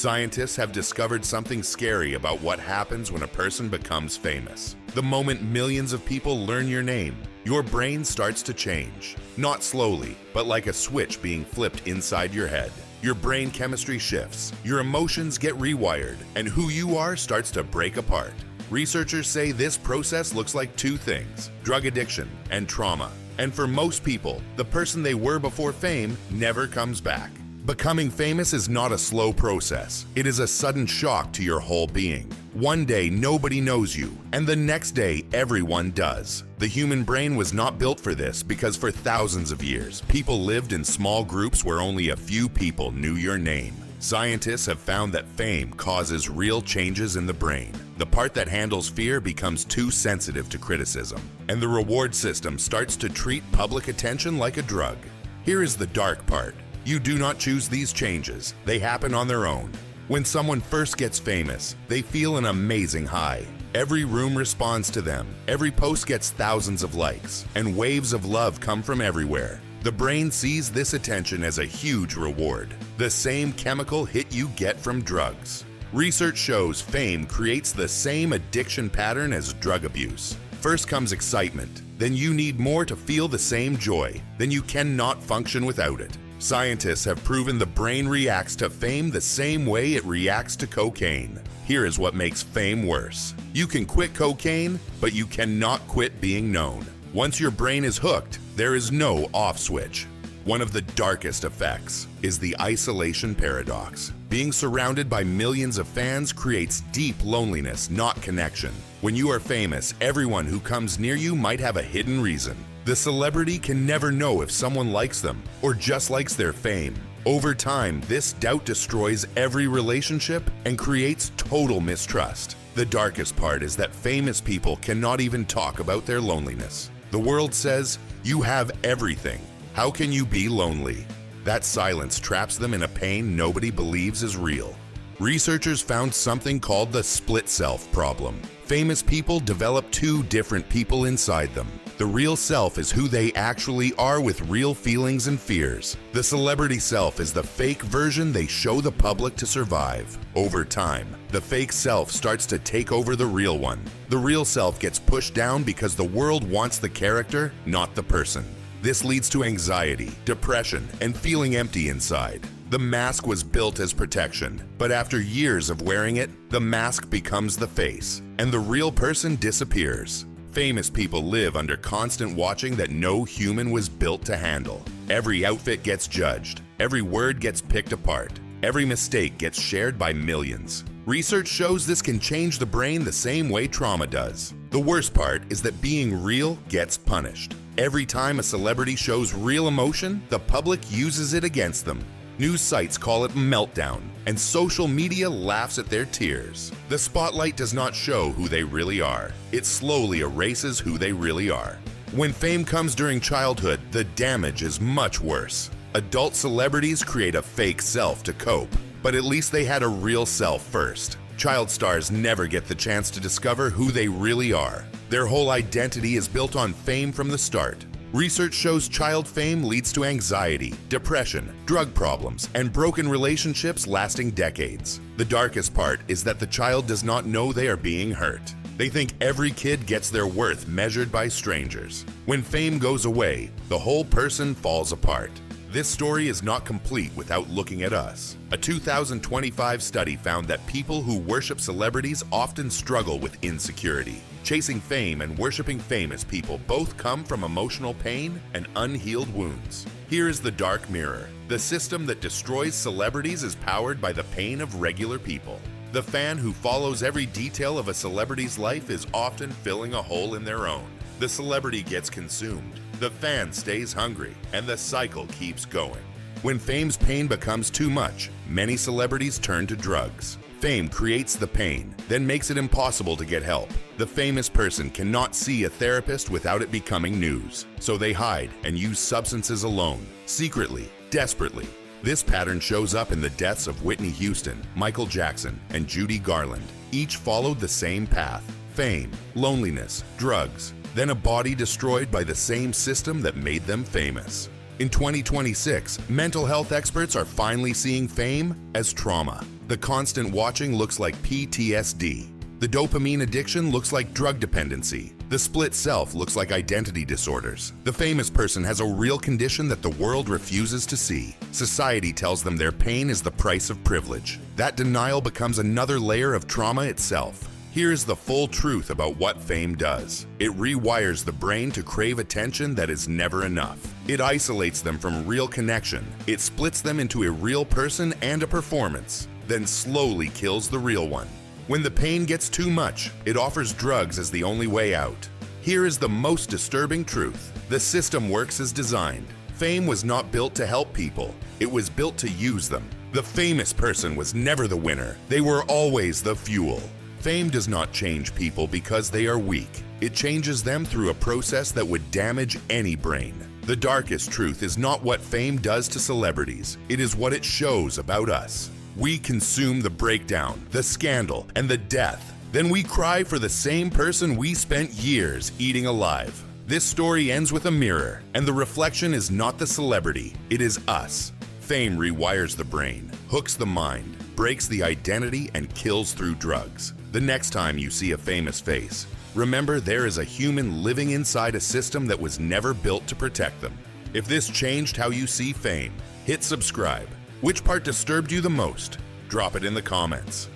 Scientists have discovered something scary about what happens when a person becomes famous. The moment millions of people learn your name, your brain starts to change. Not slowly, but like a switch being flipped inside your head. Your brain chemistry shifts, your emotions get rewired, and who you are starts to break apart. Researchers say this process looks like two things: drug addiction and trauma. And for most people, the person they were before fame never comes back. Becoming famous is not a slow process. It is a sudden shock to your whole being. One day, nobody knows you, and the next day, everyone does. The human brain was not built for this because for thousands of years, people lived in small groups where only a few people knew your name. Scientists have found that fame causes real changes in the brain. The part that handles fear becomes too sensitive to criticism, and the reward system starts to treat public attention like a drug. Here is the dark part. You do not choose these changes. They happen on their own. When someone first gets famous, they feel an amazing high. Every room responds to them. Every post gets thousands of likes, and waves of love come from everywhere. The brain sees this attention as a huge reward, the same chemical hit you get from drugs. Research shows fame creates the same addiction pattern as drug abuse. First comes excitement, then you need more to feel the same joy, then you cannot function without it. Scientists have proven the brain reacts to fame the same way it reacts to cocaine. Here is what makes fame worse. You can quit cocaine, but you cannot quit being known. Once your brain is hooked, there is no off switch. One of the darkest effects is the isolation paradox. Being surrounded by millions of fans creates deep loneliness, not connection. When you are famous, everyone who comes near you might have a hidden reason. The celebrity can never know if someone likes them or just likes their fame. Over time, this doubt destroys every relationship and creates total mistrust. The darkest part is that famous people cannot even talk about their loneliness. The world says, "You have everything. How can you be lonely?" That silence traps them in a pain nobody believes is real. Researchers found something called the split self problem. Famous people develop two different people inside them. The real self is who they actually are with real feelings and fears. The celebrity self is the fake version they show the public to survive. Over time, the fake self starts to take over the real one. The real self gets pushed down because the world wants the character, not the person. This leads to anxiety, depression, and feeling empty inside. The mask was built as protection, but after years of wearing it, the mask becomes the face, and the real person disappears. Famous people live under constant watching that no human was built to handle. Every outfit gets judged, every word gets picked apart, every mistake gets shared by millions. Research shows this can change the brain the same way trauma does. The worst part is that being real gets punished. Every time a celebrity shows real emotion, the public uses it against them. News sites call it meltdown, and social media laughs at their tears. The spotlight does not show who they really are. It slowly erases who they really are. When fame comes during childhood, the damage is much worse. Adult celebrities create a fake self to cope, but at least they had a real self first. Child stars never get the chance to discover who they really are. Their whole identity is built on fame from the start. Research shows child fame leads to anxiety, depression, drug problems, and broken relationships lasting decades. The darkest part is that the child does not know they are being hurt. They think every kid gets their worth measured by strangers. When fame goes away, the whole person falls apart. This story is not complete without looking at us. A 2025 study found that people who worship celebrities often struggle with insecurity. Chasing fame and worshiping famous people both come from emotional pain and unhealed wounds. Here is the dark mirror. The system that destroys celebrities is powered by the pain of regular people. The fan who follows every detail of a celebrity's life is often filling a hole in their own. The celebrity gets consumed, the fan stays hungry, and the cycle keeps going. When fame's pain becomes too much, many celebrities turn to drugs. Fame creates the pain, then makes it impossible to get help. The famous person cannot see a therapist without it becoming news, so they hide and use substances alone, secretly, desperately. This pattern shows up in the deaths of Whitney Houston, Michael Jackson, and Judy Garland. Each followed the same path: fame, loneliness, drugs, then a body destroyed by the same system that made them famous. In 2026, mental health experts are finally seeing fame as trauma. The constant watching looks like PTSD. The dopamine addiction looks like drug dependency. The split self looks like identity disorders. The famous person has a real condition that the world refuses to see. Society tells them their pain is the price of privilege. That denial becomes another layer of trauma itself. Here's the full truth about what fame does. It rewires the brain to crave attention that is never enough. It isolates them from real connection. It splits them into a real person and a performance, then slowly kills the real one. When the pain gets too much, it offers drugs as the only way out. Here is the most disturbing truth. The system works as designed. Fame was not built to help people. It was built to use them. The famous person was never the winner. They were always the fuel. Fame does not change people because they are weak. It changes them through a process that would damage any brain. The darkest truth is not what fame does to celebrities. It is what it shows about us. We consume the breakdown, the scandal, and the death. Then we cry for the same person we spent years eating alive. This story ends with a mirror, and the reflection is not the celebrity, it is us. Fame rewires the brain, hooks the mind, breaks the identity, and kills through drugs. The next time you see a famous face, remember there is a human living inside a system that was never built to protect them. If this changed how you see fame, hit subscribe. Which part disturbed you the most? Drop it in the comments.